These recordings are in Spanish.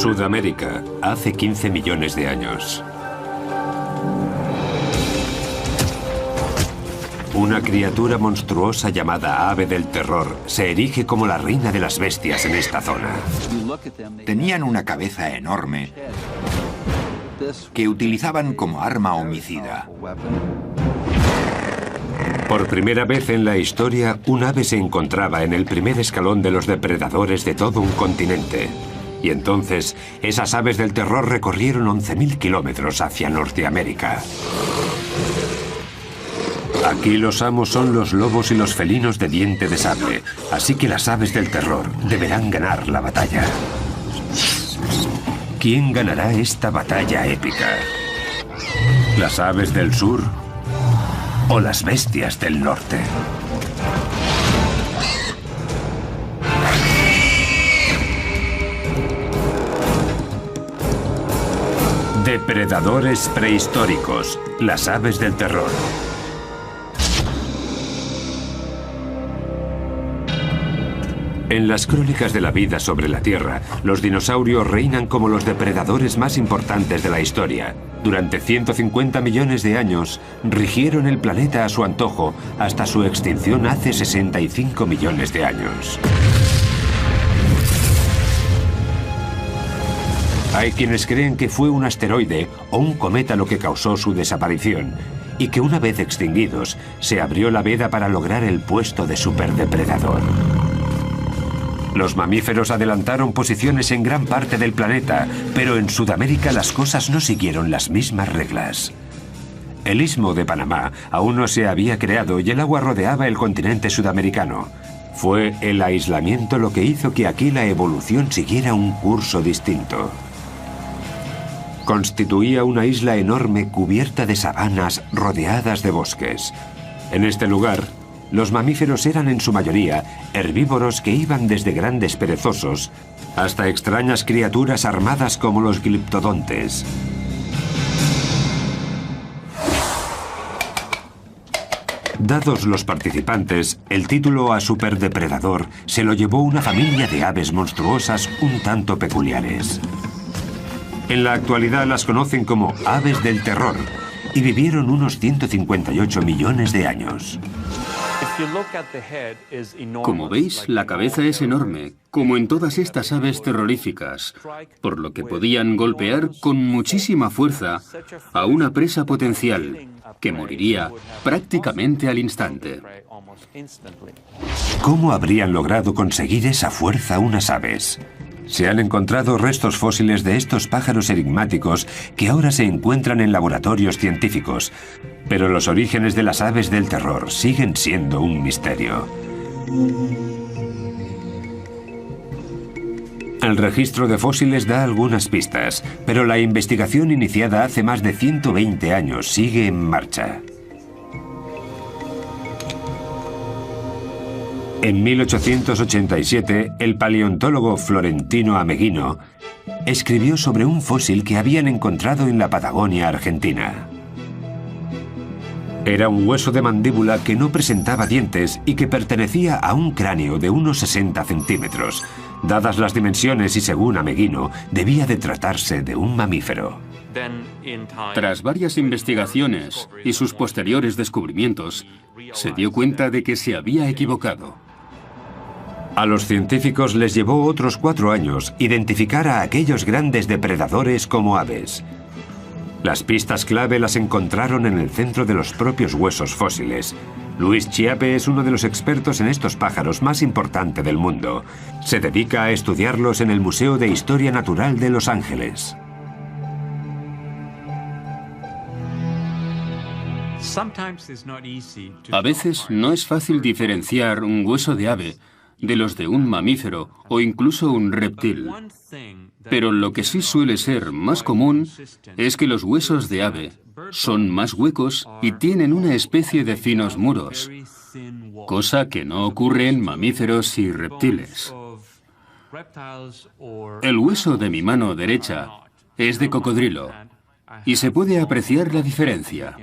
Sudamérica, hace 15 millones de años. Una criatura monstruosa llamada ave del terror se erige como la reina de las bestias en esta zona. Tenían una cabeza enorme que utilizaban como arma homicida. Por primera vez en la historia, un ave se encontraba en el primer escalón de los depredadores de todo un continente. Y entonces, esas aves del terror recorrieron 11.000 kilómetros hacia Norteamérica. Aquí los amos son los lobos y los felinos de diente de sable, así que las aves del terror deberán ganar la batalla. ¿Quién ganará esta batalla épica? ¿Las aves del sur o las bestias del norte? Depredadores prehistóricos, las aves del terror. En las crónicas de la vida sobre la Tierra, los dinosaurios reinan como los depredadores más importantes de la historia. Durante 150 millones de años, rigieron el planeta a su antojo hasta su extinción hace 65 millones de años. Hay quienes creen que fue un asteroide o un cometa lo que causó su desaparición, y que una vez extinguidos, se abrió la veda para lograr el puesto de superdepredador. Los mamíferos adelantaron posiciones en gran parte del planeta, pero en Sudamérica las cosas no siguieron las mismas reglas. El istmo de Panamá aún no se había creado y el agua rodeaba el continente sudamericano. Fue el aislamiento lo que hizo que aquí la evolución siguiera un curso distinto. Constituía una isla enorme cubierta de sabanas rodeadas de bosques. En este lugar, los mamíferos eran en su mayoría herbívoros que iban desde grandes perezosos hasta extrañas criaturas armadas como los gliptodontes. Dados los participantes, el título a superdepredador se lo llevó una familia de aves monstruosas un tanto peculiares. En la actualidad las conocen como aves del terror y vivieron unos 158 millones de años. Como veis, la cabeza es enorme, como en todas estas aves terroríficas, por lo que podían golpear con muchísima fuerza a una presa potencial, que moriría prácticamente al instante. ¿Cómo habrían logrado conseguir esa fuerza unas aves? Se han encontrado restos fósiles de estos pájaros enigmáticos que ahora se encuentran en laboratorios científicos, pero los orígenes de las aves del terror siguen siendo un misterio. El registro de fósiles da algunas pistas, pero la investigación iniciada hace más de 120 años sigue en marcha. En 1887, el paleontólogo Florentino Ameghino escribió sobre un fósil que habían encontrado en la Patagonia argentina. Era un hueso de mandíbula que no presentaba dientes y que pertenecía a un cráneo de unos 60 centímetros. Dadas las dimensiones y según Ameghino, debía de tratarse de un mamífero. Tras varias investigaciones y sus posteriores descubrimientos, se dio cuenta de que se había equivocado. A los científicos les llevó otros 4 años identificar a aquellos grandes depredadores como aves. Las pistas clave las encontraron en el centro de los propios huesos fósiles. Luis Chiappe es uno de los expertos en estos pájaros más importante del mundo. Se dedica a estudiarlos en el Museo de Historia Natural de Los Ángeles. A veces no es fácil diferenciar un hueso de ave de los de un mamífero o incluso un reptil. Pero lo que sí suele ser más común es que los huesos de ave son más huecos y tienen una especie de finos muros, cosa que no ocurre en mamíferos y reptiles. El hueso de mi mano derecha es de cocodrilo y se puede apreciar la diferencia.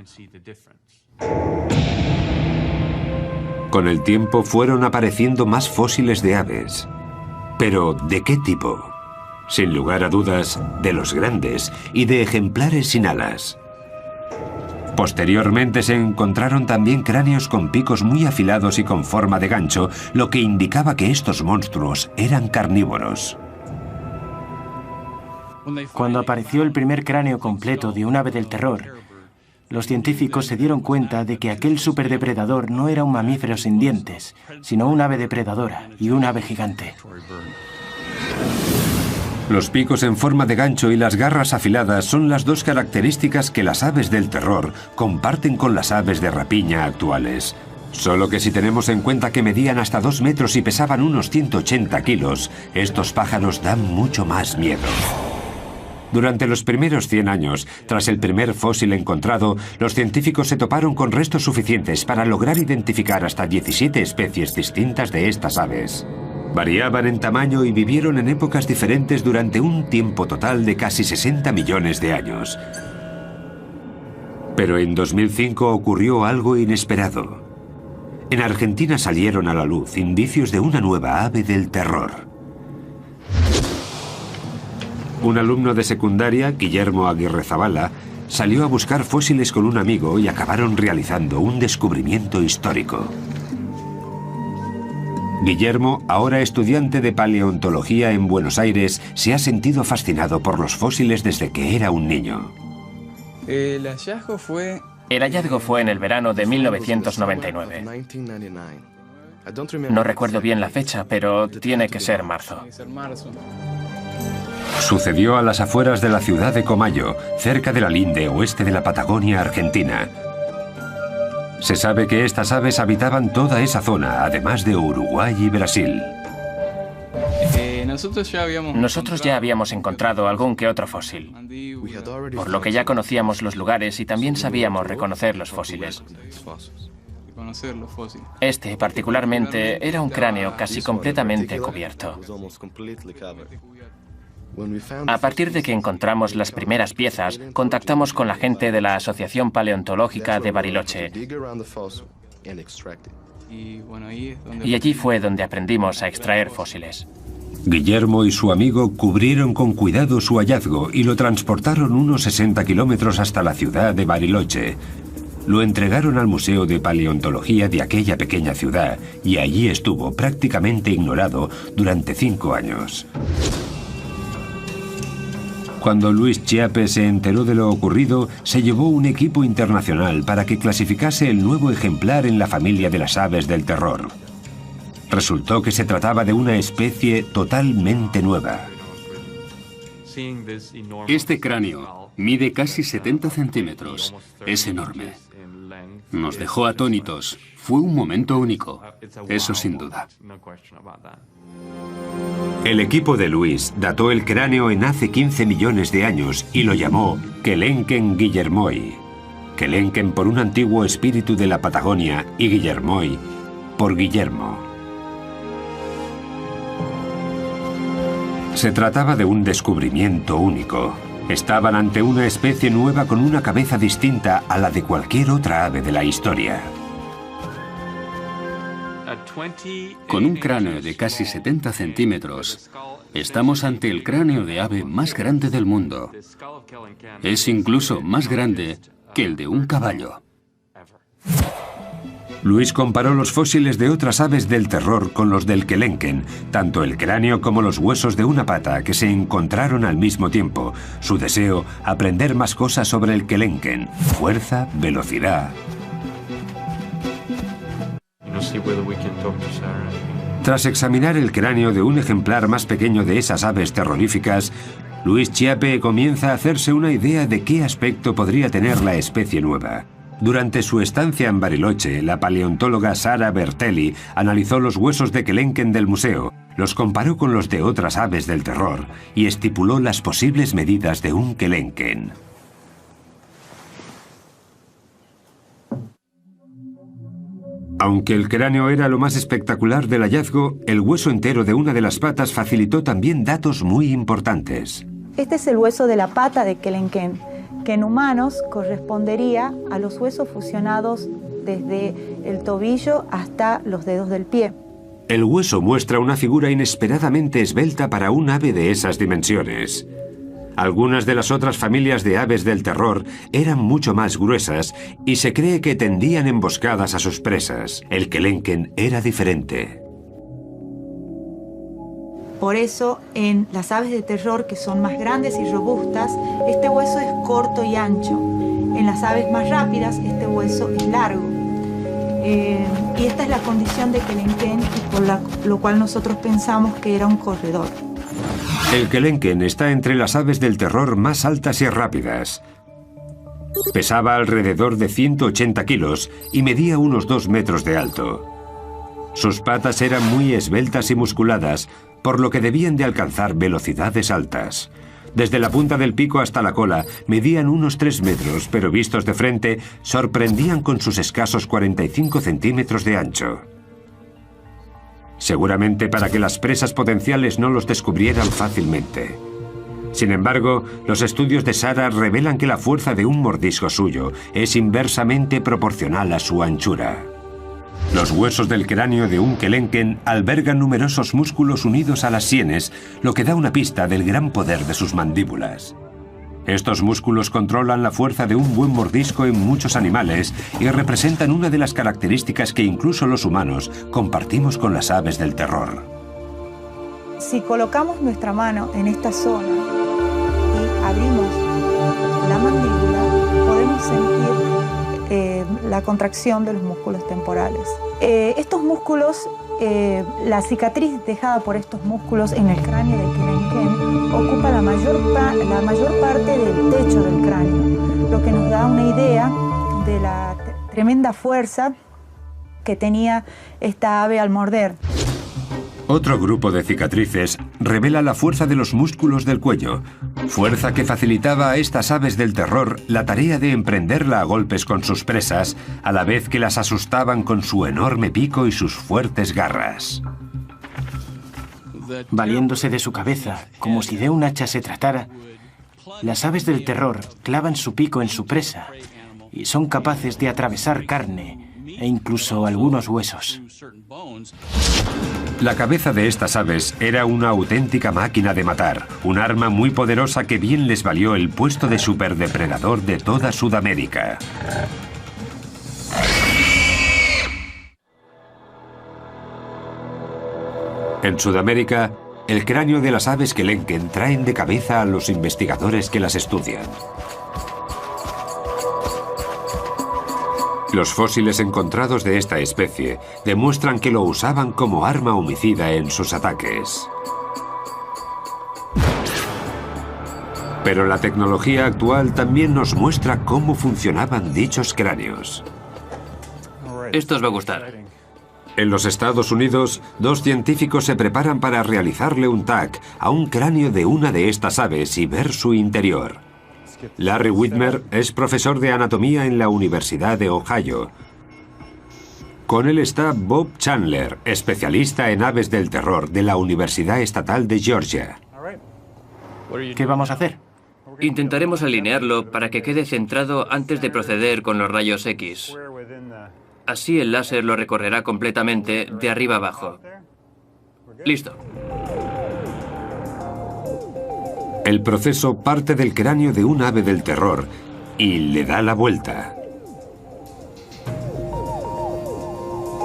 Con el tiempo fueron apareciendo más fósiles de aves. Pero, ¿de qué tipo? Sin lugar a dudas, de los grandes y de ejemplares sin alas. Posteriormente se encontraron también cráneos con picos muy afilados y con forma de gancho, lo que indicaba que estos monstruos eran carnívoros. Cuando apareció el primer cráneo completo de un ave del terror, los científicos se dieron cuenta de que aquel superdepredador no era un mamífero sin dientes, sino un ave depredadora y un ave gigante. Los picos en forma de gancho y las garras afiladas son las dos características que las aves del terror comparten con las aves de rapiña actuales. Solo que si tenemos en cuenta que medían hasta 2 metros y pesaban unos 180 kilos, estos pájaros dan mucho más miedo. Durante los primeros 100 años, tras el primer fósil encontrado, los científicos se toparon con restos suficientes para lograr identificar hasta 17 especies distintas de estas aves. Variaban en tamaño y vivieron en épocas diferentes durante un tiempo total de casi 60 millones de años. Pero en 2005 ocurrió algo inesperado. En Argentina salieron a la luz indicios de una nueva ave del terror. Un alumno de secundaria, Guillermo Aguirrezabala, salió a buscar fósiles con un amigo y acabaron realizando un descubrimiento histórico. Guillermo, ahora estudiante de paleontología en Buenos Aires, se ha sentido fascinado por los fósiles desde que era un niño. El hallazgo fue en el verano de 1999. No recuerdo bien la fecha, pero tiene que ser marzo. Sucedió a las afueras de la ciudad de Comayo, cerca de la linde oeste de la Patagonia Argentina. Se sabe que estas aves habitaban toda esa zona, además de Uruguay y Brasil. Nosotros ya habíamos encontrado algún que otro fósil, por lo que ya conocíamos los lugares y también sabíamos reconocer los fósiles. Este, particularmente, era un cráneo casi completamente cubierto. A partir de que encontramos las primeras piezas, contactamos con la gente de la Asociación Paleontológica de Bariloche. Y allí fue donde aprendimos a extraer fósiles. Guillermo y su amigo cubrieron con cuidado su hallazgo y lo transportaron unos 60 kilómetros hasta la ciudad de Bariloche. Lo entregaron al Museo de Paleontología de aquella pequeña ciudad y allí estuvo prácticamente ignorado durante 5 años. Cuando Luis Chiappe se enteró de lo ocurrido, se llevó un equipo internacional para que clasificase el nuevo ejemplar en la familia de las aves del terror. Resultó que se trataba de una especie totalmente nueva. Este cráneo mide casi 70 centímetros. Es enorme. Nos dejó atónitos. Fue un momento único. Eso sin duda. El equipo de Luis dató el cráneo en hace 15 millones de años y lo llamó Kelenken guillermoi. Kelenken por un antiguo espíritu de la Patagonia y Guillermoi por Guillermo. Se trataba de un descubrimiento único. Estaban ante una especie nueva con una cabeza distinta a la de cualquier otra ave de la historia. Con un cráneo de casi 70 centímetros, estamos ante el cráneo de ave más grande del mundo. Es incluso más grande que el de un caballo. Luis comparó los fósiles de otras aves del terror con los del Kelenken, tanto el cráneo como los huesos de una pata que se encontraron al mismo tiempo. Su deseo, aprender más cosas sobre el Kelenken, fuerza, velocidad. Tras examinar el cráneo de un ejemplar más pequeño de esas aves terroríficas, Luis Chiappe comienza a hacerse una idea de qué aspecto podría tener la especie nueva. Durante su estancia en Bariloche, la paleontóloga Sara Bertelli analizó los huesos de Kelenken del museo, los comparó con los de otras aves del terror y estipuló las posibles medidas de un Kelenken. Aunque el cráneo era lo más espectacular del hallazgo, el hueso entero de una de las patas facilitó también datos muy importantes. Este es el hueso de la pata de Kelenken, que en humanos correspondería a los huesos fusionados desde el tobillo hasta los dedos del pie. El hueso muestra una figura inesperadamente esbelta para un ave de esas dimensiones. Algunas de las otras familias de aves del terror eran mucho más gruesas y se cree que tendían emboscadas a sus presas. El kelenken era diferente. Por eso, en las aves de terror, que son más grandes y robustas, este hueso es corto y ancho. En las aves más rápidas, este hueso es largo. Y esta es la condición de kelenken, por lo cual nosotros pensamos que era un corredor. El kelenken está entre las aves del terror más altas y rápidas. Pesaba alrededor de 180 kilos y medía unos 2 metros de alto. Sus patas eran muy esbeltas y musculadas, por lo que debían de alcanzar velocidades altas. Desde la punta del pico hasta la cola medían unos 3 metros, pero vistos de frente sorprendían con sus escasos 45 centímetros de ancho. Seguramente para que las presas potenciales no los descubrieran fácilmente. Sin embargo, los estudios de Sarah revelan que la fuerza de un mordisco suyo es inversamente proporcional a su anchura. Los huesos del cráneo de un kelenken albergan numerosos músculos unidos a las sienes, lo que da una pista del gran poder de sus mandíbulas. Estos músculos controlan la fuerza de un buen mordisco en muchos animales y representan una de las características que incluso los humanos compartimos con las aves del terror. Si colocamos nuestra mano en esta zona y abrimos la mandíbula, podemos sentir la contracción de los músculos temporales. Estos músculos, la cicatriz dejada por estos músculos en el cráneo del kelenken ocupa la mayor parte del techo del cráneo, lo que nos da una idea de la tremenda fuerza que tenía esta ave al morder. Otro grupo de cicatrices revela la fuerza de los músculos del cuello, fuerza que facilitaba a estas aves del terror la tarea de emprenderla a golpes con sus presas, a la vez que las asustaban con su enorme pico y sus fuertes garras. Valiéndose de su cabeza, como si de un hacha se tratara, las aves del terror clavan su pico en su presa y son capaces de atravesar carne e incluso algunos huesos. La cabeza de estas aves era una auténtica máquina de matar, un arma muy poderosa que bien les valió el puesto de superdepredador de toda Sudamérica. En Sudamérica, el cráneo de las aves kelenken traen de cabeza a los investigadores que las estudian. Los fósiles encontrados de esta especie demuestran que lo usaban como arma homicida en sus ataques. Pero la tecnología actual también nos muestra cómo funcionaban dichos cráneos. Esto os va a gustar. En los Estados Unidos, 2 científicos se preparan para realizarle un TAC a un cráneo de una de estas aves y ver su interior. Larry Whitmer es profesor de anatomía en la Universidad de Ohio. Con él está Bob Chandler, especialista en aves del terror de la Universidad Estatal de Georgia. ¿Qué vamos a hacer? Intentaremos alinearlo para que quede centrado antes de proceder con los rayos X. Así el láser lo recorrerá completamente de arriba abajo. Listo. El proceso parte del cráneo de un ave del terror y le da la vuelta.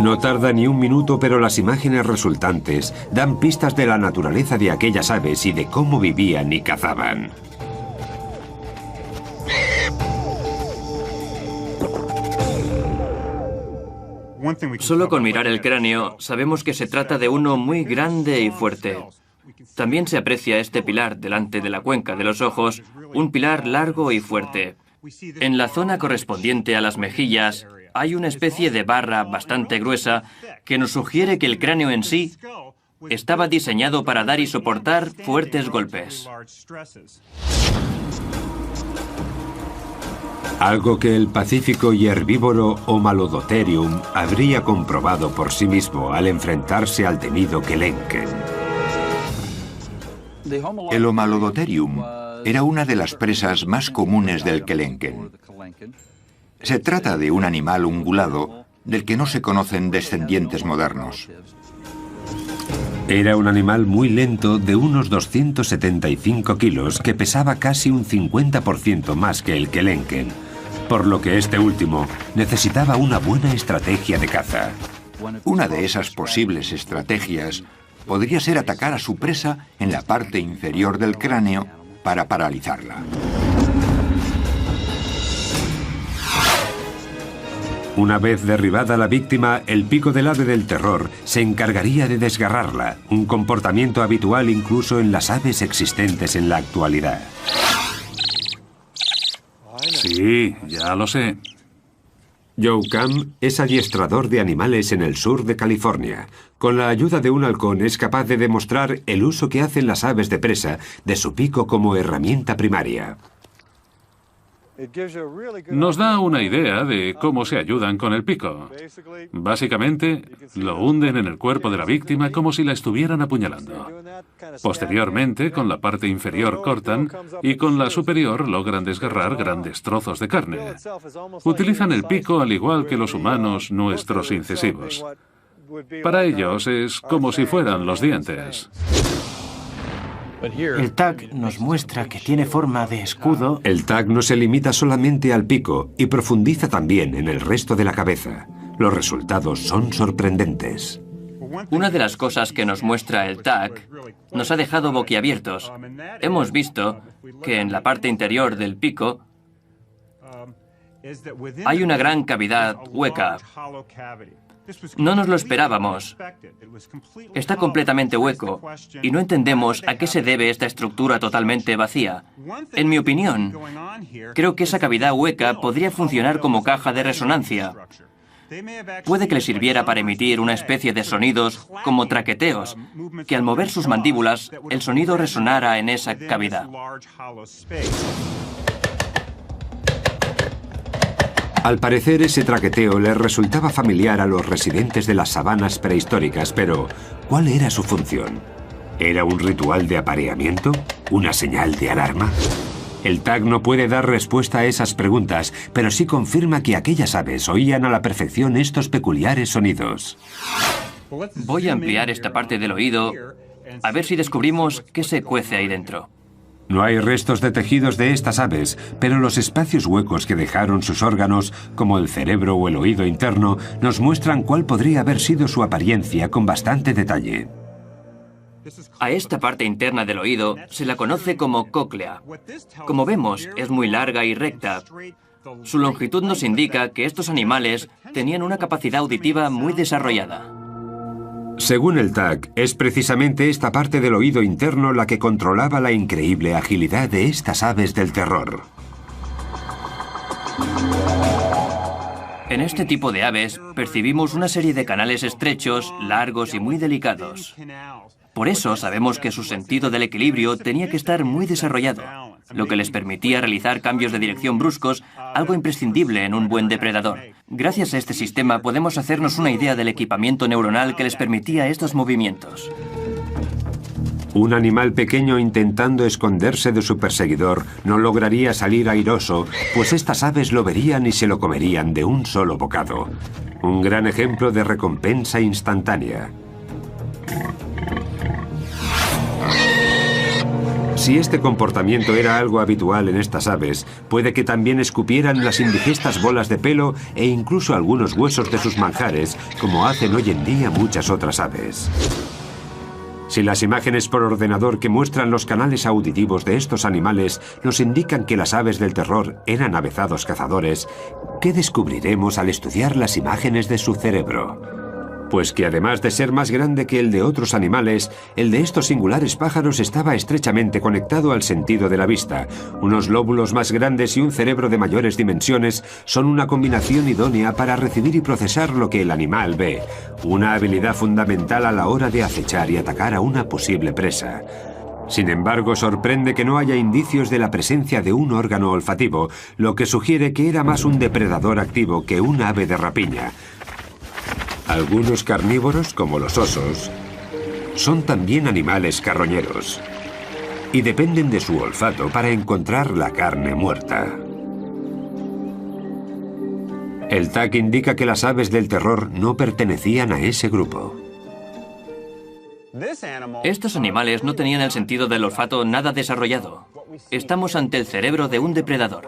No tarda ni un minuto, pero las imágenes resultantes dan pistas de la naturaleza de aquellas aves y de cómo vivían y cazaban. Solo con mirar el cráneo sabemos que se trata de uno muy grande y fuerte. También se aprecia este pilar delante de la cuenca de los ojos, un pilar largo y fuerte. En la zona correspondiente a las mejillas hay una especie de barra bastante gruesa que nos sugiere que el cráneo en sí estaba diseñado para dar y soportar fuertes golpes. Algo que el pacífico y herbívoro Homalodotherium habría comprobado por sí mismo al enfrentarse al temido kelenken. El Homalodotherium era una de las presas más comunes del kelenken. Se trata de un animal ungulado del que no se conocen descendientes modernos. Era un animal muy lento de unos 275 kilos que pesaba casi un 50% más que el kelenken, por lo que este último necesitaba una buena estrategia de caza. Una de esas posibles estrategias podría ser atacar a su presa en la parte inferior del cráneo para paralizarla. Una vez derribada la víctima, el pico del ave del terror se encargaría de desgarrarla, un comportamiento habitual incluso en las aves existentes en la actualidad. Sí, ya lo sé. Joe Cam es adiestrador de animales en el sur de California. Con la ayuda de un halcón es capaz de demostrar el uso que hacen las aves de presa de su pico como herramienta primaria. Nos da una idea de cómo se ayudan con el pico. Básicamente, lo hunden en el cuerpo de la víctima como si la estuvieran apuñalando. Posteriormente, con la parte inferior cortan y con la superior logran desgarrar grandes trozos de carne. Utilizan el pico al igual que los humanos nuestros incisivos. Para ellos es como si fueran los dientes. El tag nos muestra que tiene forma de escudo. El tag no se limita solamente al pico y profundiza también en el resto de la cabeza. Los resultados son sorprendentes. Una de las cosas que nos muestra el tag nos ha dejado boquiabiertos. Hemos visto que en la parte interior del pico hay una gran cavidad hueca. No nos lo esperábamos. Está completamente hueco y no entendemos a qué se debe esta estructura totalmente vacía. En mi opinión, creo que esa cavidad hueca podría funcionar como caja de resonancia. Puede que le sirviera para emitir una especie de sonidos como traqueteos, que al mover sus mandíbulas, el sonido resonara en esa cavidad. Al parecer, ese traqueteo les resultaba familiar a los residentes de las sabanas prehistóricas, pero ¿cuál era su función? ¿Era un ritual de apareamiento? ¿Una señal de alarma? El tag no puede dar respuesta a esas preguntas, pero sí confirma que aquellas aves oían a la perfección estos peculiares sonidos. Voy a ampliar esta parte del oído a ver si descubrimos qué se cuece ahí dentro. No hay restos de tejidos de estas aves, pero los espacios huecos que dejaron sus órganos, como el cerebro o el oído interno, nos muestran cuál podría haber sido su apariencia con bastante detalle. A esta parte interna del oído se la conoce como cóclea. Como vemos, es muy larga y recta. Su longitud nos indica que estos animales tenían una capacidad auditiva muy desarrollada. Según el tag, es precisamente esta parte del oído interno la que controlaba la increíble agilidad de estas aves del terror. En este tipo de aves percibimos una serie de canales estrechos, largos y muy delicados. Por eso sabemos que su sentido del equilibrio tenía que estar muy desarrollado, lo que les permitía realizar cambios de dirección bruscos, algo imprescindible en un buen depredador. Gracias a este sistema podemos hacernos una idea del equipamiento neuronal que les permitía estos movimientos. Un animal pequeño intentando esconderse de su perseguidor no lograría salir airoso, pues estas aves lo verían y se lo comerían de un solo bocado. Un gran ejemplo de recompensa instantánea. Si este comportamiento era algo habitual en estas aves, puede que también escupieran las indigestas bolas de pelo e incluso algunos huesos de sus manjares, como hacen hoy en día muchas otras aves. Si las imágenes por ordenador que muestran los canales auditivos de estos animales nos indican que las aves del terror eran avezados cazadores, ¿qué descubriremos al estudiar las imágenes de su cerebro? Pues que además de ser más grande que el de otros animales, el de estos singulares pájaros estaba estrechamente conectado al sentido de la vista. Unos lóbulos más grandes y un cerebro de mayores dimensiones son una combinación idónea para recibir y procesar lo que el animal ve, una habilidad fundamental a la hora de acechar y atacar a una posible presa. Sin embargo, sorprende que no haya indicios de la presencia de un órgano olfativo, lo que sugiere que era más un depredador activo que un ave de rapiña. Algunos carnívoros, como los osos, son también animales carroñeros y dependen de su olfato para encontrar la carne muerta. El tag indica que las aves del terror no pertenecían a ese grupo. Estos animales no tenían el sentido del olfato nada desarrollado. Estamos ante el cerebro de un depredador.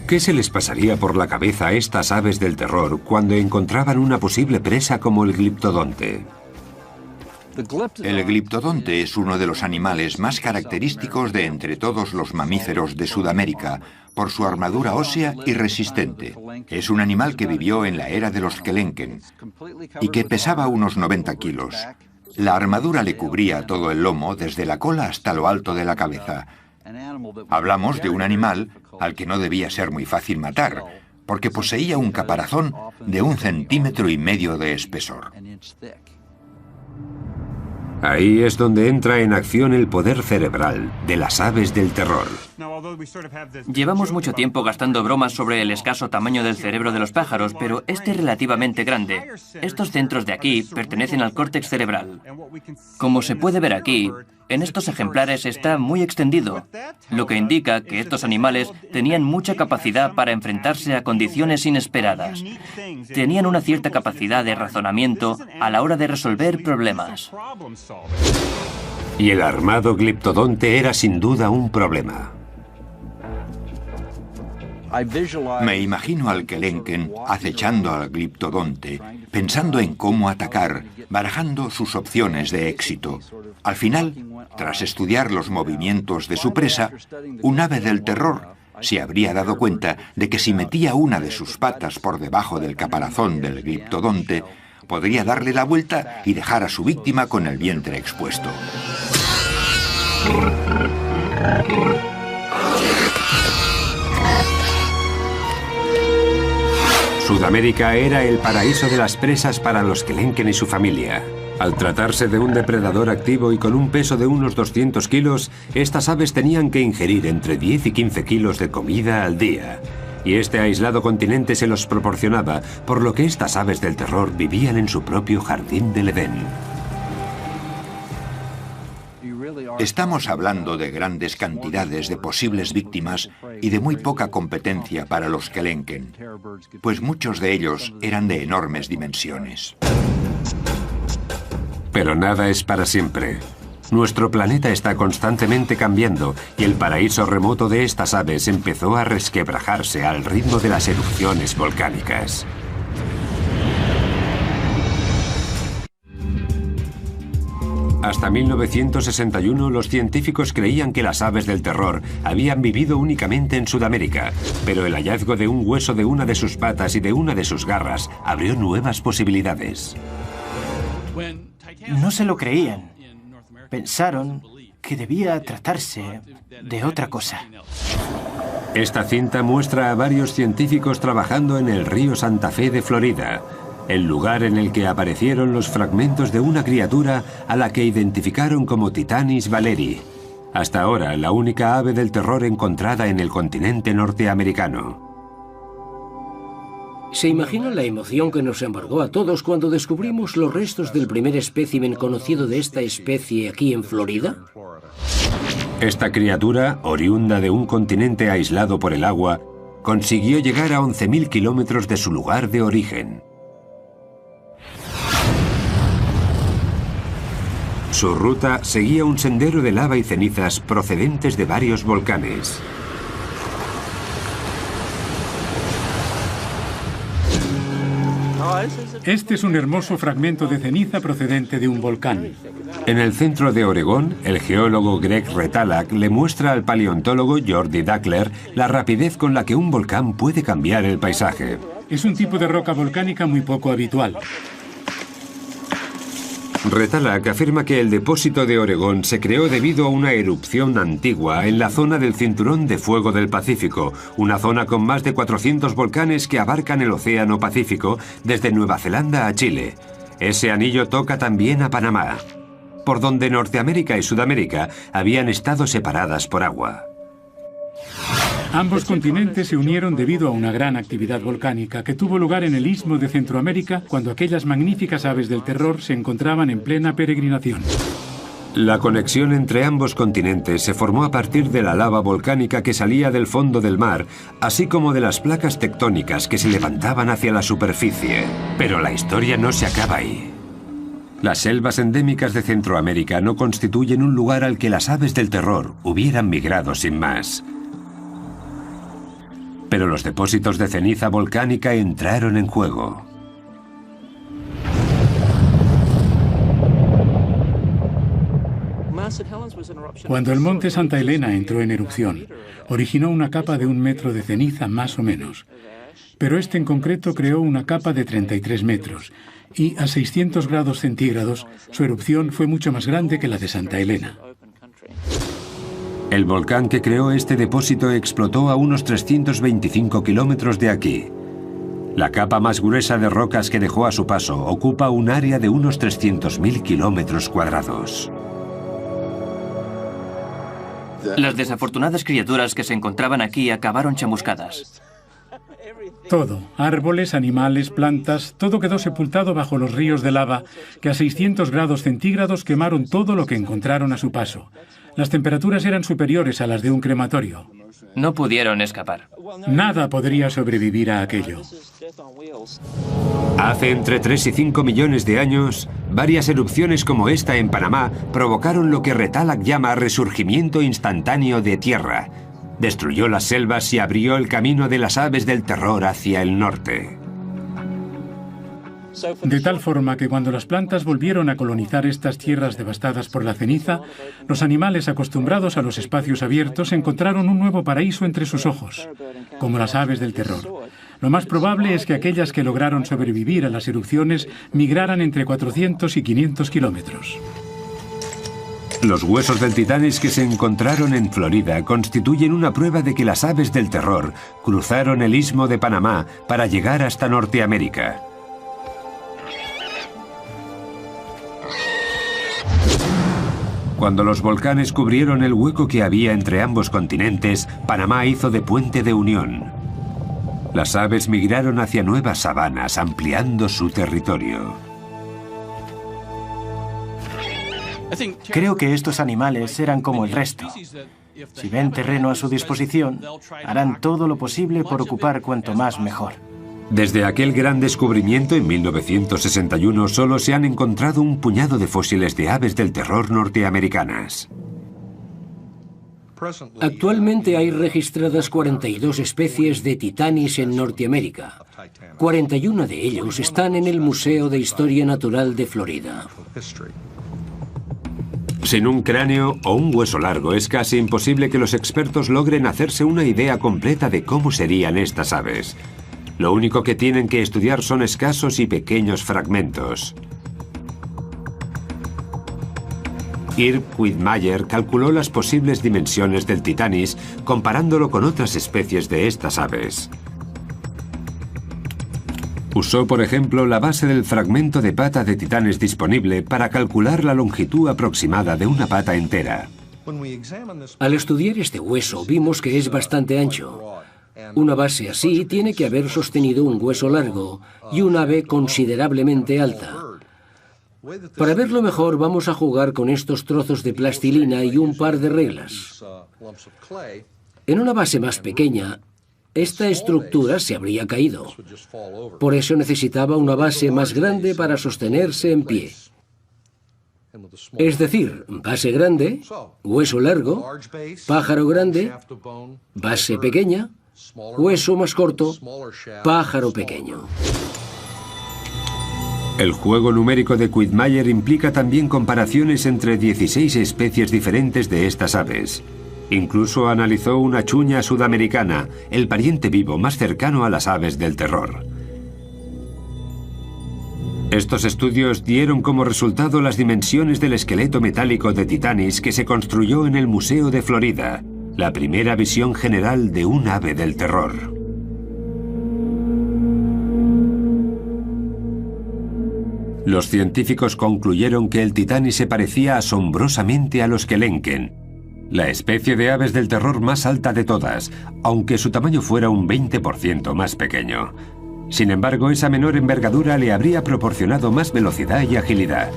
¿Qué se les pasaría por la cabeza a estas aves del terror cuando encontraban una posible presa como el gliptodonte? El gliptodonte es uno de los animales más característicos de entre todos los mamíferos de Sudamérica, por su armadura ósea y resistente. Es un animal que vivió en la era de los Kelenken y que pesaba unos 90 kilos. La armadura le cubría todo el lomo, desde la cola hasta lo alto de la cabeza. Hablamos de un animal al que no debía ser muy fácil matar, porque poseía un caparazón de 1,5 centímetros de espesor. Ahí es donde entra en acción el poder cerebral de las aves del terror. Llevamos mucho tiempo gastando bromas sobre el escaso tamaño del cerebro de los pájaros, pero este es relativamente grande. Estos centros de aquí pertenecen al córtex cerebral. Como se puede ver aquí, en estos ejemplares está muy extendido, lo que indica que estos animales tenían mucha capacidad para enfrentarse a condiciones inesperadas. Tenían una cierta capacidad de razonamiento a la hora de resolver problemas. Y el armado gliptodonte era sin duda un problema. Me imagino al Kelenken acechando al gliptodonte, pensando en cómo atacar, barajando sus opciones de éxito. Al final, tras estudiar los movimientos de su presa, un ave del terror se habría dado cuenta de que si metía una de sus patas por debajo del caparazón del gliptodonte, podría darle la vuelta y dejar a su víctima con el vientre expuesto. Sudamérica era el paraíso de las presas para los Kelenken y su familia. Al tratarse de un depredador activo y con un peso de unos 200 kilos, estas aves tenían que ingerir entre 10 y 15 kilos de comida al día. Y este aislado continente se los proporcionaba, por lo que estas aves del terror vivían en su propio jardín del Edén. Estamos hablando de grandes cantidades de posibles víctimas y de muy poca competencia para los Kelenken, pues muchos de ellos eran de enormes dimensiones. Pero nada es para siempre. Nuestro planeta está constantemente cambiando y el paraíso remoto de estas aves empezó a resquebrajarse al ritmo de las erupciones volcánicas. Hasta 1961 los científicos creían que las aves del terror habían vivido únicamente en Sudamérica, pero el hallazgo de un hueso de una de sus patas y de una de sus garras abrió nuevas posibilidades. No se lo creían. Pensaron que debía tratarse de otra cosa. Esta cinta muestra a varios científicos trabajando en el río Santa Fe de Florida, el lugar en el que aparecieron los fragmentos de una criatura a la que identificaron como Titanis valeri, hasta ahora la única ave del terror encontrada en el continente norteamericano. ¿Se imaginan la emoción que nos embargó a todos cuando descubrimos los restos del primer espécimen conocido de esta especie aquí en Florida? Esta criatura, oriunda de un continente aislado por el agua, consiguió llegar a 11.000 kilómetros de su lugar de origen. Su ruta seguía un sendero de lava y cenizas procedentes de varios volcanes. Este es un hermoso fragmento de ceniza procedente de un volcán. En el centro de Oregón, el geólogo Greg Retalak le muestra al paleontólogo Jordi Dackler la rapidez con la que un volcán puede cambiar el paisaje. Es un tipo de roca volcánica muy poco habitual. Retalak afirma que el depósito de Oregón se creó debido a una erupción antigua en la zona del Cinturón de Fuego del Pacífico, una zona con más de 400 volcanes que abarcan el Océano Pacífico desde Nueva Zelanda a Chile. Ese anillo toca también a Panamá, por donde Norteamérica y Sudamérica habían estado separadas por agua. Ambos continentes se unieron debido a una gran actividad volcánica que tuvo lugar en el Istmo de Centroamérica cuando aquellas magníficas aves del terror se encontraban en plena peregrinación. La conexión entre ambos continentes se formó a partir de la lava volcánica que salía del fondo del mar, así como de las placas tectónicas que se levantaban hacia la superficie. Pero la historia no se acaba ahí. Las selvas endémicas de Centroamérica no constituyen un lugar al que las aves del terror hubieran migrado sin más. Pero los depósitos de ceniza volcánica entraron en juego. Cuando el monte Santa Elena entró en erupción, originó una capa de 1 metro de ceniza más o menos. Pero este en concreto creó una capa de 33 metros, y a 600 grados centígrados su erupción fue mucho más grande que la de Santa Elena. El volcán que creó este depósito explotó a unos 325 kilómetros de aquí. La capa más gruesa de rocas que dejó a su paso ocupa un área de unos 300.000 kilómetros cuadrados. Las desafortunadas criaturas que se encontraban aquí acabaron chamuscadas. Todo, árboles, animales, plantas, todo quedó sepultado bajo los ríos de lava que a 600 grados centígrados quemaron todo lo que encontraron a su paso. Las temperaturas eran superiores a las de un crematorio. No pudieron escapar. Nada podría sobrevivir a aquello. Hace entre 3 y 5 millones de años, varias erupciones como esta en Panamá provocaron lo que Retalhak llama resurgimiento instantáneo de tierra. Destruyó las selvas y abrió el camino de las aves del terror hacia el norte. De tal forma que cuando las plantas volvieron a colonizar estas tierras devastadas por la ceniza, los animales acostumbrados a los espacios abiertos encontraron un nuevo paraíso entre sus ojos, como las aves del terror. Lo más probable es que aquellas que lograron sobrevivir a las erupciones migraran entre 400 y 500 kilómetros. Los huesos del Titanis que se encontraron en Florida constituyen una prueba de que las aves del terror cruzaron el istmo de Panamá para llegar hasta Norteamérica. Cuando los volcanes cubrieron el hueco que había entre ambos continentes, Panamá hizo de puente de unión. Las aves migraron hacia nuevas sabanas, ampliando su territorio. Creo que estos animales eran como el resto. Si ven terreno a su disposición, harán todo lo posible por ocupar cuanto más mejor. Desde aquel gran descubrimiento en 1961 solo se han encontrado un puñado de fósiles de aves del terror norteamericanas. Actualmente hay registradas 42 especies de Titanis en Norteamérica. 41 de ellos están en el Museo de Historia Natural de Florida. Sin un cráneo o un hueso largo es casi imposible que los expertos logren hacerse una idea completa de cómo serían estas aves. Lo único que tienen que estudiar son escasos y pequeños fragmentos. Irv Quittmeyer calculó las posibles dimensiones del Titanis comparándolo con otras especies de estas aves. Usó, por ejemplo, la base del fragmento de pata de Titanes disponible para calcular la longitud aproximada de una pata entera. Al estudiar este hueso vimos que es bastante ancho. Una base así tiene que haber sostenido un hueso largo y un ave considerablemente alta. Para verlo mejor vamos a jugar con estos trozos de plastilina y un par de reglas. En una base más pequeña, esta estructura se habría caído. Por eso necesitaba una base más grande para sostenerse en pie. Es decir, base grande, hueso largo, pájaro grande, base pequeña, hueso más corto, pájaro pequeño. El juego numérico de Quittmeyer implica también comparaciones entre 16 especies diferentes de estas aves. Incluso analizó una chuña sudamericana, el pariente vivo más cercano a las aves del terror. Estos estudios dieron como resultado las dimensiones del esqueleto metálico de Titanis que se construyó en el Museo de Florida, la primera visión general de un ave del terror. Los científicos concluyeron que el Titanis se parecía asombrosamente a los Kelenken, la especie de aves del terror más alta de todas, aunque su tamaño fuera un 20% más pequeño. Sin embargo, esa menor envergadura le habría proporcionado más velocidad y agilidad.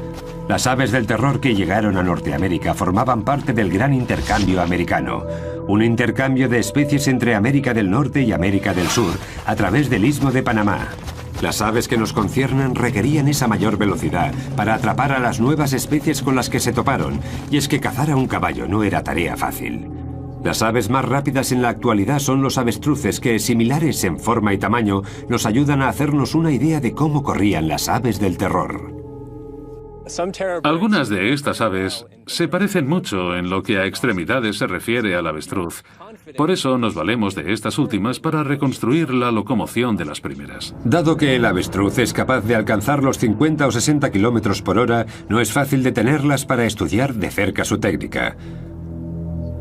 Las aves del terror que llegaron a Norteamérica formaban parte del gran intercambio americano, un intercambio de especies entre América del Norte y América del Sur a través del Istmo de Panamá. Las aves que nos conciernen requerían esa mayor velocidad para atrapar a las nuevas especies con las que se toparon, y es que cazar a un caballo no era tarea fácil. Las aves más rápidas en la actualidad son los avestruces que, similares en forma y tamaño, nos ayudan a hacernos una idea de cómo corrían las aves del terror. Algunas de estas aves se parecen mucho en lo que a extremidades se refiere al avestruz. Por eso nos valemos de estas últimas para reconstruir la locomoción de las primeras. Dado que el avestruz es capaz de alcanzar los 50 o 60 kilómetros por hora, no es fácil detenerlas para estudiar de cerca su técnica.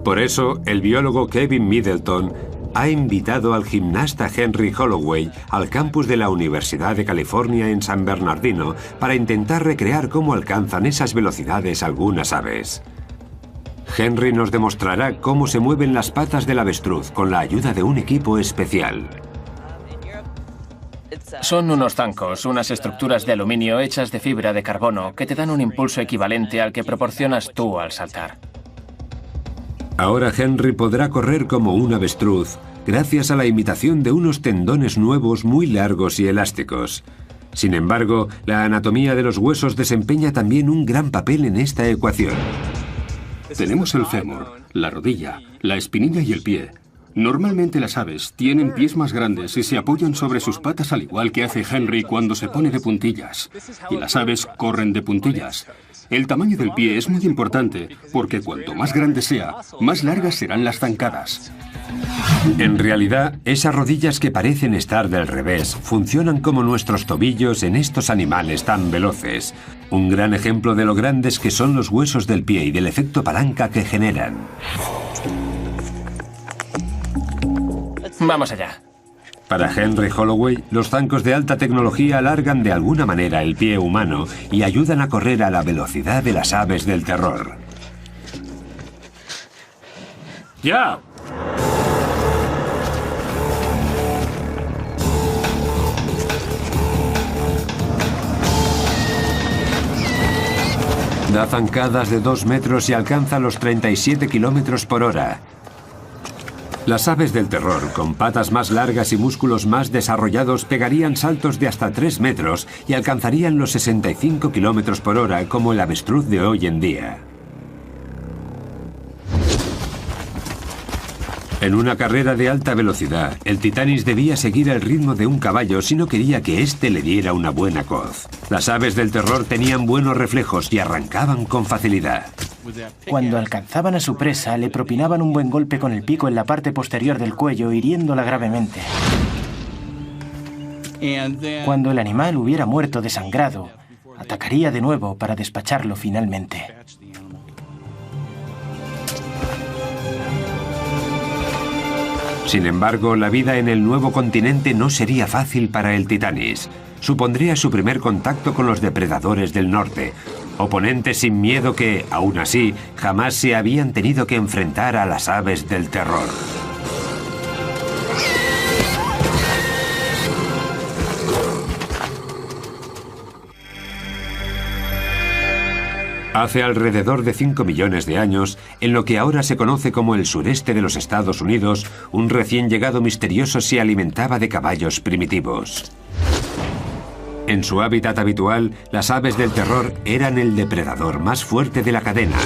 Por eso, el biólogo Kevin Middleton ha invitado al gimnasta Henry Holloway al campus de la Universidad de California en San Bernardino para intentar recrear cómo alcanzan esas velocidades algunas aves. Henry nos demostrará cómo se mueven las patas del avestruz con la ayuda de un equipo especial. Son unos zancos, unas estructuras de aluminio hechas de fibra de carbono que te dan un impulso equivalente al que proporcionas tú al saltar. Ahora Henry podrá correr como un avestruz, gracias a la imitación de unos tendones nuevos muy largos y elásticos. Sin embargo, la anatomía de los huesos desempeña también un gran papel en esta ecuación. Tenemos el fémur, la rodilla, la espinilla y el pie. Normalmente las aves tienen pies más grandes y se apoyan sobre sus patas al igual que hace Henry cuando se pone de puntillas. Y las aves corren de puntillas. El tamaño del pie es muy importante porque cuanto más grande sea, más largas serán las zancadas. En realidad, esas rodillas que parecen estar del revés funcionan como nuestros tobillos en estos animales tan veloces. Un gran ejemplo de lo grandes que son los huesos del pie y del efecto palanca que generan. Vamos allá. Para Henry Holloway, los zancos de alta tecnología alargan de alguna manera el pie humano y ayudan a correr a la velocidad de las aves del terror. ¡Ya! Da zancadas de 2 metros y alcanza los 37 kilómetros por hora. Las aves del terror, con patas más largas y músculos más desarrollados, pegarían saltos de hasta 3 metros y alcanzarían los 65 kilómetros por hora como el avestruz de hoy en día. En una carrera de alta velocidad, el Titanis debía seguir el ritmo de un caballo si no quería que éste le diera una buena coz. Las aves del terror tenían buenos reflejos y arrancaban con facilidad. Cuando alcanzaban a su presa, le propinaban un buen golpe con el pico en la parte posterior del cuello, hiriéndola gravemente. Cuando el animal hubiera muerto desangrado, atacaría de nuevo para despacharlo finalmente. Sin embargo, la vida en el nuevo continente no sería fácil para el Titanis. Supondría su primer contacto con los depredadores del norte, oponentes sin miedo que, aún así, jamás se habían tenido que enfrentar a las aves del terror. Hace alrededor de 5 millones de años, en lo que ahora se conoce como el sureste de los Estados Unidos, un recién llegado misterioso se alimentaba de caballos primitivos. En su hábitat habitual, las aves del terror eran el depredador más fuerte de la cadena,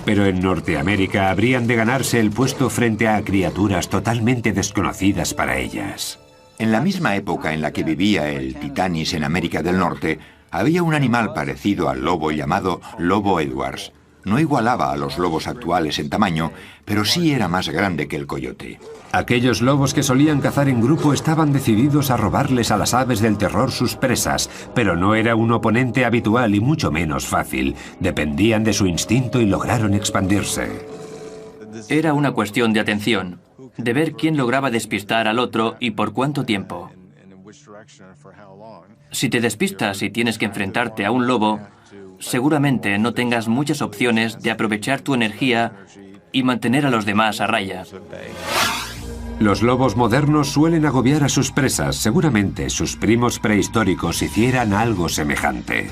pero en Norteamérica habrían de ganarse el puesto frente a criaturas totalmente desconocidas para ellas. En la misma época en la que vivía el Titanis en América del Norte, había un animal parecido al lobo llamado lobo Edwards. No igualaba a los lobos actuales en tamaño, pero sí era más grande que el coyote. Aquellos lobos que solían cazar en grupo estaban decididos a robarles a las aves del terror sus presas, pero no era un oponente habitual y mucho menos fácil. Dependían de su instinto y lograron expandirse. Era una cuestión de atención, de ver quién lograba despistar al otro y por cuánto tiempo. Si te despistas y tienes que enfrentarte a un lobo, seguramente no tengas muchas opciones de aprovechar tu energía y mantener a los demás a raya. Los lobos modernos suelen agobiar a sus presas. Seguramente sus primos prehistóricos hicieran algo semejante.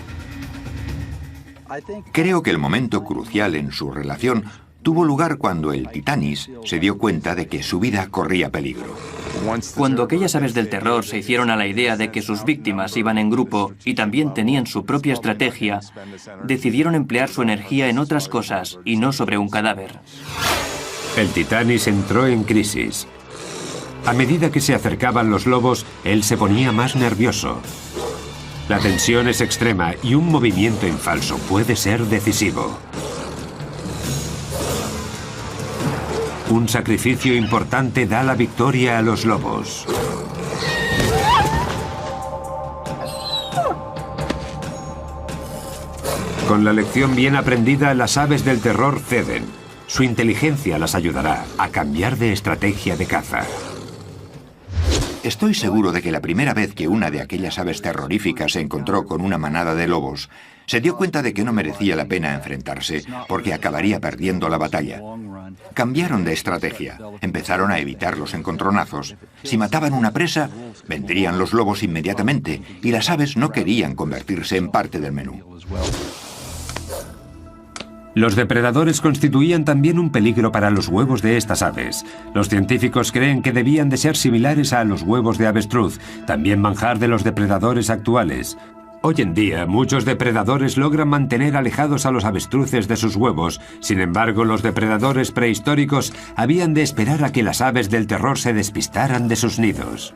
Creo que el momento crucial en su relación tuvo lugar cuando el Titanis se dio cuenta de que su vida corría peligro. Cuando aquellas aves del terror se hicieron a la idea de que sus víctimas iban en grupo y también tenían su propia estrategia, decidieron emplear su energía en otras cosas y no sobre un cadáver. El Titanis entró en crisis. A medida que se acercaban los lobos, él se ponía más nervioso. La tensión es extrema y un movimiento en falso puede ser decisivo. Un sacrificio importante da la victoria a los lobos. Con la lección bien aprendida, las aves del terror ceden. Su inteligencia las ayudará a cambiar de estrategia de caza. Estoy seguro de que la primera vez que una de aquellas aves terroríficas se encontró con una manada de lobos, se dio cuenta de que no merecía la pena enfrentarse, porque acabaría perdiendo la batalla. Cambiaron de estrategia, empezaron a evitar los encontronazos. Si mataban una presa, vendrían los lobos inmediatamente, y las aves no querían convertirse en parte del menú. Los depredadores constituían también un peligro para los huevos de estas aves. Los científicos creen que debían de ser similares a los huevos de avestruz, también manjar de los depredadores actuales. Hoy en día, muchos depredadores logran mantener alejados a los avestruces de sus huevos. Sin embargo, los depredadores prehistóricos habían de esperar a que las aves del terror se despistaran de sus nidos.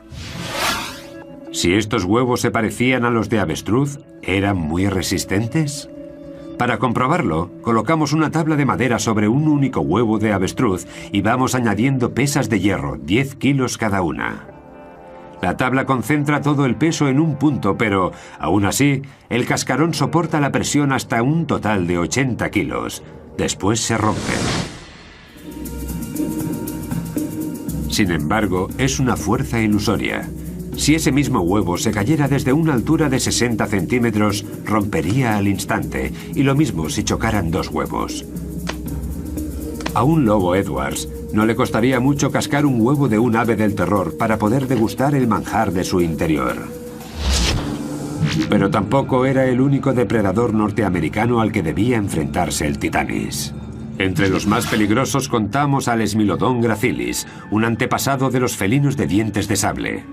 Si estos huevos se parecían a los de avestruz, ¿eran muy resistentes? Para comprobarlo, colocamos una tabla de madera sobre un único huevo de avestruz y vamos añadiendo pesas de hierro, 10 kilos cada una. La tabla concentra todo el peso en un punto, pero, aún así, el cascarón soporta la presión hasta un total de 80 kilos. Después se rompen. Sin embargo, es una fuerza ilusoria. Si ese mismo huevo se cayera desde una altura de 60 centímetros, rompería al instante, y lo mismo si chocaran dos huevos. A un lobo Edwards no le costaría mucho cascar un huevo de un ave del terror para poder degustar el manjar de su interior. Pero tampoco era el único depredador norteamericano al que debía enfrentarse el Titanis. Entre los más peligrosos contamos al Smilodon gracilis, un antepasado de los felinos de dientes de sable.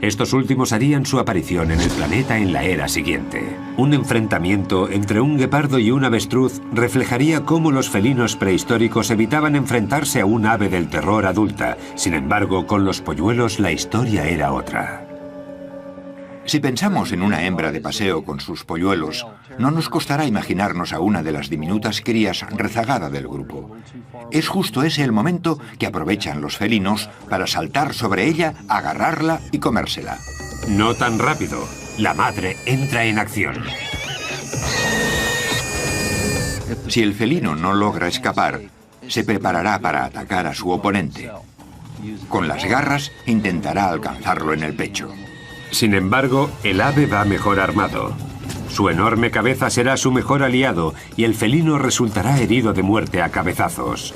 Estos últimos harían su aparición en el planeta en la era siguiente. Un enfrentamiento entre un guepardo y un avestruz reflejaría cómo los felinos prehistóricos evitaban enfrentarse a un ave del terror adulta. Sin embargo, con los polluelos la historia era otra. Si pensamos en una hembra de paseo con sus polluelos, no nos costará imaginarnos a una de las diminutas crías rezagada del grupo. Es justo ese el momento que aprovechan los felinos para saltar sobre ella, agarrarla y comérsela. No tan rápido. La madre entra en acción. Si el felino no logra escapar, se preparará para atacar a su oponente. Con las garras intentará alcanzarlo en el pecho. Sin embargo, el ave va mejor armado. Su enorme cabeza será su mejor aliado y el felino resultará herido de muerte a cabezazos.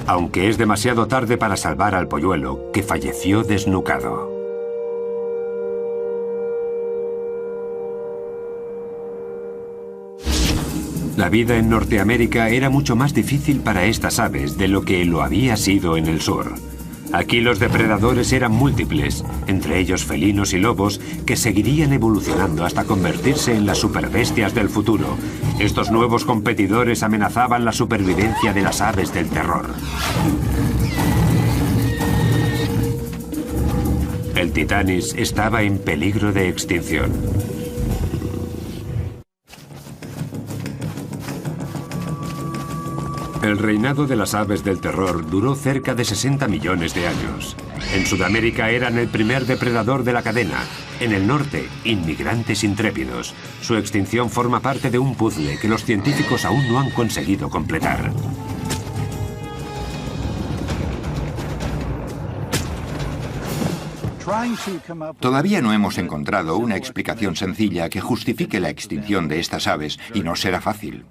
Aunque es demasiado tarde para salvar al polluelo, que falleció desnucado. La vida en Norteamérica era mucho más difícil para estas aves de lo que lo había sido en el sur. Aquí los depredadores eran múltiples, entre ellos felinos y lobos, que seguirían evolucionando hasta convertirse en las superbestias del futuro. Estos nuevos competidores amenazaban la supervivencia de las aves del terror. El Titanis estaba en peligro de extinción. El reinado de las aves del terror duró cerca de 60 millones de años. En Sudamérica eran el primer depredador de la cadena. En el norte, inmigrantes intrépidos. Su extinción forma parte de un puzzle que los científicos aún no han conseguido completar. Todavía no hemos encontrado una explicación sencilla que justifique la extinción de estas aves, y no será fácil.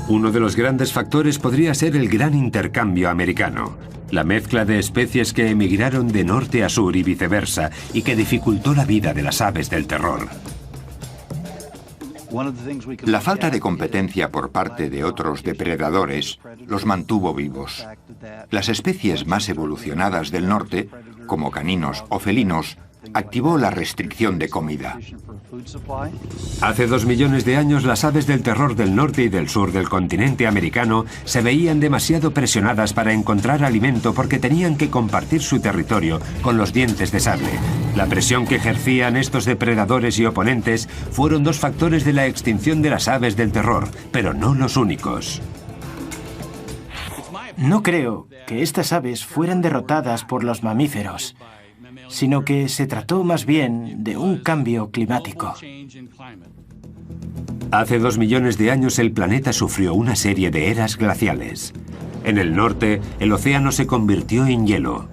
Uno de los grandes factores podría ser el gran intercambio americano, la mezcla de especies que emigraron de norte a sur y viceversa, y que dificultó la vida de las aves del terror. La falta de competencia por parte de otros depredadores los mantuvo vivos. Las especies más evolucionadas del norte, como caninos o felinos, activó la restricción de comida. Hace 2 millones de años, las aves del terror del norte y del sur del continente americano se veían demasiado presionadas para encontrar alimento porque tenían que compartir su territorio con los dientes de sable. La presión que ejercían estos depredadores y oponentes fueron 2 factores de la extinción de las aves del terror, pero no los únicos. No creo que estas aves fueran derrotadas por los mamíferos, sino que se trató más bien de un cambio climático. Hace 2 millones de años el planeta sufrió una serie de eras glaciales. En el norte, el océano se convirtió en hielo.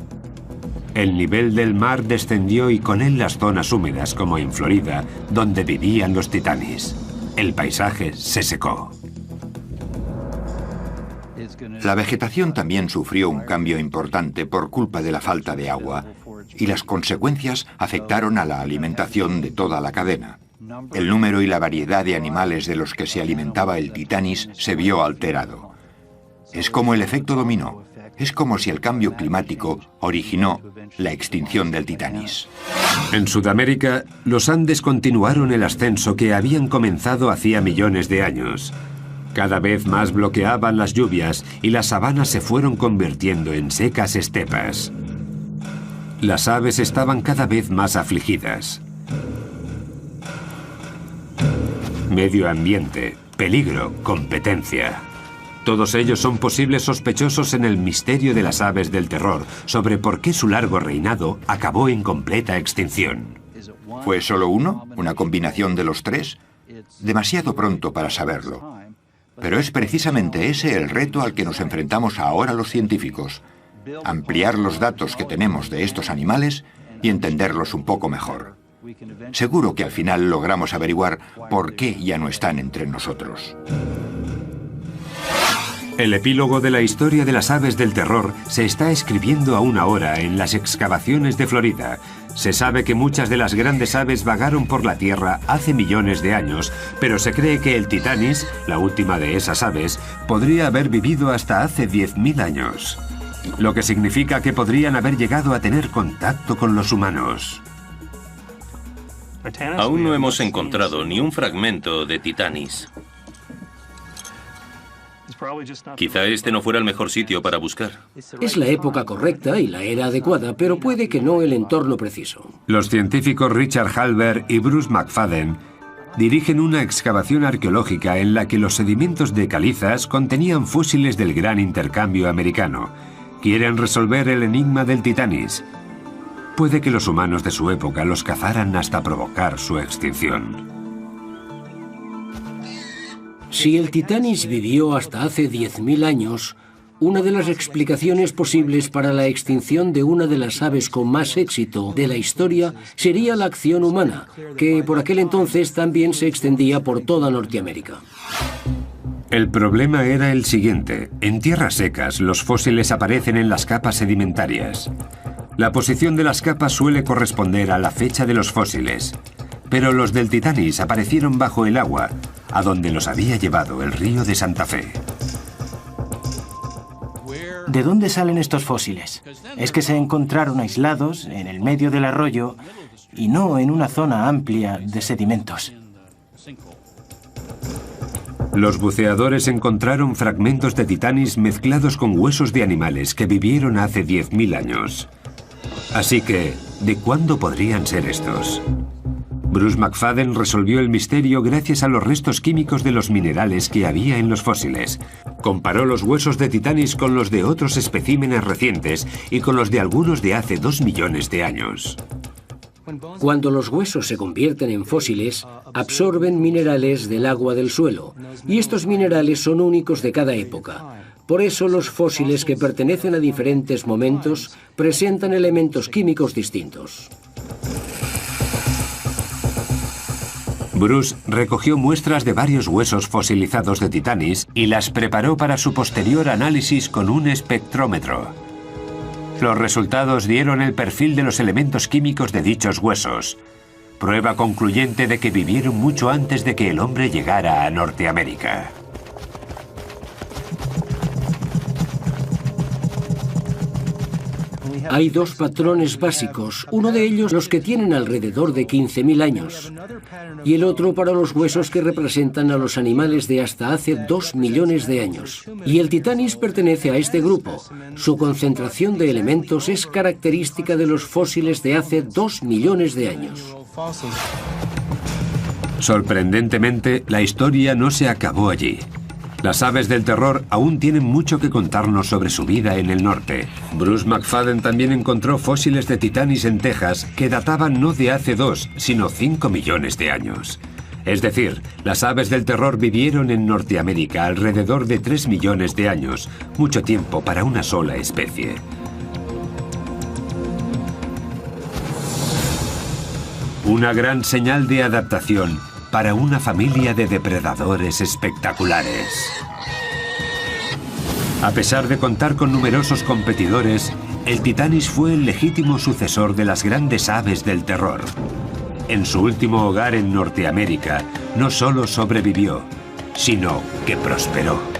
El nivel del mar descendió y con él las zonas húmedas, como en Florida, donde vivían los titanis. El paisaje se secó. La vegetación también sufrió un cambio importante por culpa de la falta de agua, y las consecuencias afectaron a la alimentación de toda la cadena. El número y la variedad de animales de los que se alimentaba el titanis se vio alterado. Es como el efecto dominó. Es como si el cambio climático originó la extinción del titanis. En Sudamérica, los Andes continuaron el ascenso que habían comenzado hacía millones de años. Cada vez más bloqueaban las lluvias y las sabanas se fueron convirtiendo en secas estepas. Las aves estaban cada vez más afligidas. Medio ambiente, peligro, competencia. Todos ellos son posibles sospechosos en el misterio de las aves del terror sobre por qué su largo reinado acabó en completa extinción. ¿Fue solo uno? ¿Una combinación de los 3? Demasiado pronto para saberlo. Pero es precisamente ese el reto al que nos enfrentamos ahora los científicos. Ampliar los datos que tenemos de estos animales y entenderlos un poco mejor. Seguro que al final logramos averiguar por qué ya no están entre nosotros. El epílogo de la historia de las aves del terror se está escribiendo aún ahora en las excavaciones de Florida. Se sabe que muchas de las grandes aves vagaron por la Tierra hace millones de años, pero se cree que el titanis, la última de esas aves, podría haber vivido hasta hace 10.000 años. Lo que significa que podrían haber llegado a tener contacto con los humanos. Aún no hemos encontrado ni un fragmento de titanis. Quizá este no fuera el mejor sitio para buscar. Es la época correcta y la era adecuada, pero puede que no el entorno preciso. Los científicos Richard Halber y Bruce McFadden dirigen una excavación arqueológica en la que los sedimentos de calizas contenían fósiles del gran intercambio americano. Quieren resolver el enigma del titanis. Puede que los humanos de su época los cazaran hasta provocar su extinción. Si el titanis vivió hasta hace 10.000 años, una de las explicaciones posibles para la extinción de una de las aves con más éxito de la historia sería la acción humana, que por aquel entonces también se extendía por toda Norteamérica. El problema era el siguiente. En tierras secas, los fósiles aparecen en las capas sedimentarias. La posición de las capas suele corresponder a la fecha de los fósiles. Pero los del titanis aparecieron bajo el agua, a donde los había llevado el río de Santa Fe. ¿De dónde salen estos fósiles? Es que se encontraron aislados en el medio del arroyo y no en una zona amplia de sedimentos. Los buceadores encontraron fragmentos de titanis mezclados con huesos de animales que vivieron hace 10.000 años. Así que, ¿de cuándo podrían ser estos? Bruce McFadden resolvió el misterio gracias a los restos químicos de los minerales que había en los fósiles. Comparó los huesos de titanis con los de otros especímenes recientes y con los de algunos de hace 2 millones de años. Cuando los huesos se convierten en fósiles, absorben minerales del agua del suelo, y estos minerales son únicos de cada época. Por eso los fósiles que pertenecen a diferentes momentos presentan elementos químicos distintos. Bruce recogió muestras de varios huesos fosilizados de titanis y las preparó para su posterior análisis con un espectrómetro. Los resultados dieron el perfil de los elementos químicos de dichos huesos. prueba concluyente de que vivieron mucho antes de que el hombre llegara a Norteamérica. Hay dos patrones básicos, uno de ellos los que tienen alrededor de 15.000 años y el otro para los huesos que representan a los animales de hasta hace 2 millones de años. Y el Titanis pertenece a este grupo. Su concentración de elementos es característica de los fósiles de hace 2 millones de años. Sorprendentemente, la historia no se acabó allí. Las aves del terror aún tienen mucho que contarnos sobre su vida en el norte. Bruce McFadden también encontró fósiles de Titanis en Texas que databan no de hace 2, sino 5 millones de años. Es decir, las aves del terror vivieron en Norteamérica alrededor de 3 millones de años, mucho tiempo para una sola especie. Una gran señal de adaptación para una familia de depredadores espectaculares. A pesar de contar con numerosos competidores, el Titanis fue el legítimo sucesor de las grandes aves del terror. En su último hogar en Norteamérica, no solo sobrevivió, sino que prosperó.